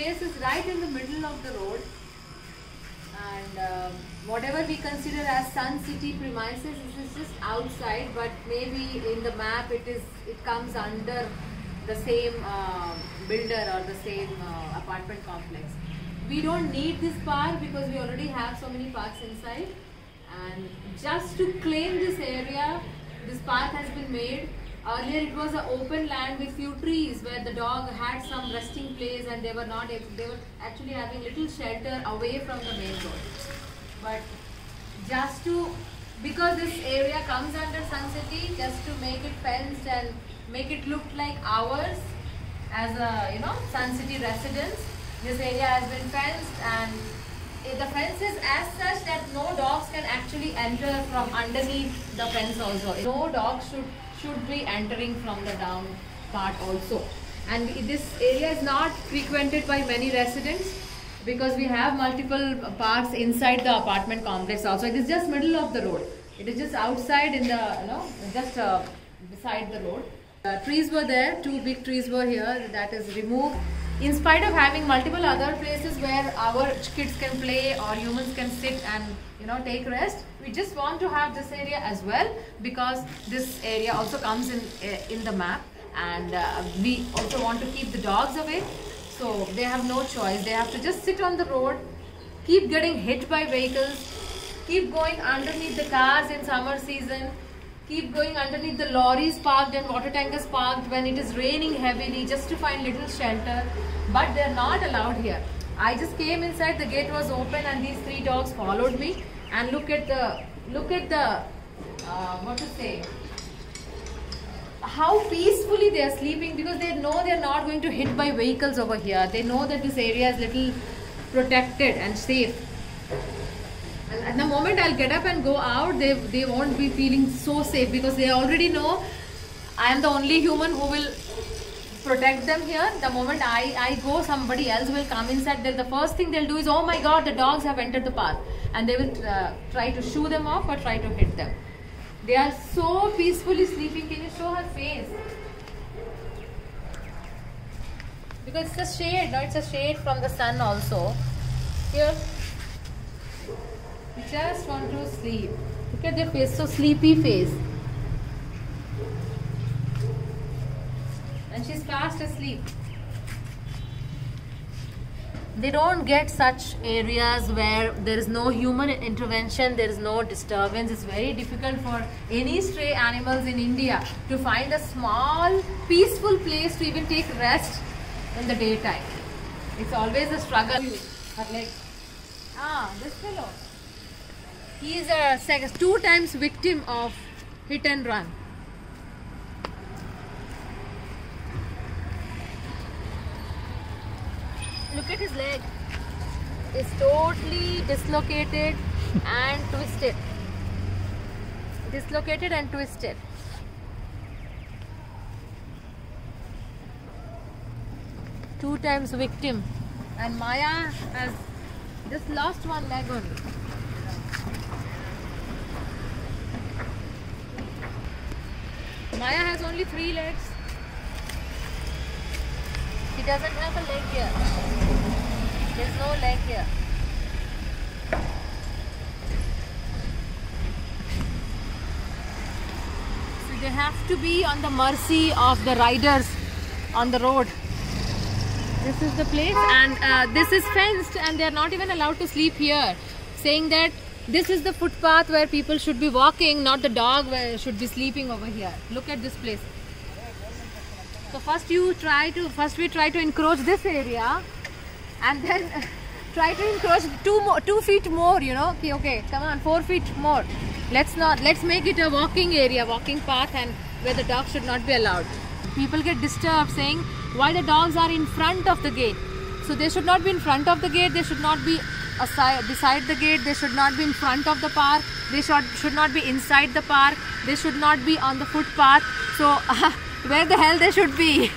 place is right in the middle of the road, and whatever we consider as Sun City premises, this is just outside, but maybe in the map it comes under the same builder or the same apartment complex. We don't need this park because we already have so many parks inside, and just to claim this area, this park has been made. Earlier it was an open land with few trees where the dog had some resting place, and they were actually having little shelter away from the main road. But because this area comes under Sun City, just to make it fenced and make it look like ours as a Sun City residence, this area has been fenced, and the fence is as such that no dogs can actually enter from underneath the fence also. No dogs should be entering from the down part also. And this area is not frequented by many residents because we have multiple parks inside the apartment complex also. It is just middle of the road. It is just outside in the, just beside the road. Trees were there, 2 big trees were here, that is removed. In spite of having multiple other places where our kids can play or humans can sit and take rest, we just want to have this area as well, because this area also comes in the map, and we also want to keep the dogs away. So they have no choice. They have to just sit on the road, keep getting hit by vehicles, keep going underneath the cars in summer season, keep going underneath the lorries parked and water tankers parked when it is raining heavily, just to find little shelter. But they are not allowed here. I just came inside, the gate was open, and these 3 dogs followed me. And look at the what to say, how peacefully they are sleeping, because they know they are not going to hit by vehicles over here. They know that this area is little protected and safe. And at the moment I'll get up and go out, they won't be feeling so safe, because they already know I am the only human who will protect them here. The moment I go, somebody else will come inside. The first thing they'll do is, oh my god, the dogs have entered the park, and they will try to shoo them off or try to hit them. They are so peacefully sleeping. Can you show her face? Because it's a shade, no? It's a shade from the sun also. Here, we just want to sleep. Look at their face, so sleepy face. And she's fast asleep. They don't get such areas where there is no human intervention, there is no disturbance. It's very difficult for any stray animals in India to find a small, peaceful place to even take rest in the daytime. It's always a struggle. Her leg. This fellow. He is a 2 times victim of hit and run. Look at his leg. It's totally dislocated and twisted. Dislocated and twisted. Two times victim. And Maya has just lost 1 leg only. Maya has only 3 legs. She doesn't have a leg here. There's no leg here. So they have to be on the mercy of the riders on the road. This is the place, and this is fenced, and they are not even allowed to sleep here, saying that this is the footpath where people should be walking, not the dog should be sleeping over here. Look at this place. So first we try to encroach this area, and then try to encroach 2 feet more, Okay, come on, 4 feet more. Let's make it a walking area, walking path, and where the dogs should not be allowed. People get disturbed saying why the dogs are in front of the gate. So they should not be in front of the gate, they should not be beside the gate, they should not be in front of the park, they should not be inside the park, they should not be on the footpath. So where the hell they should be?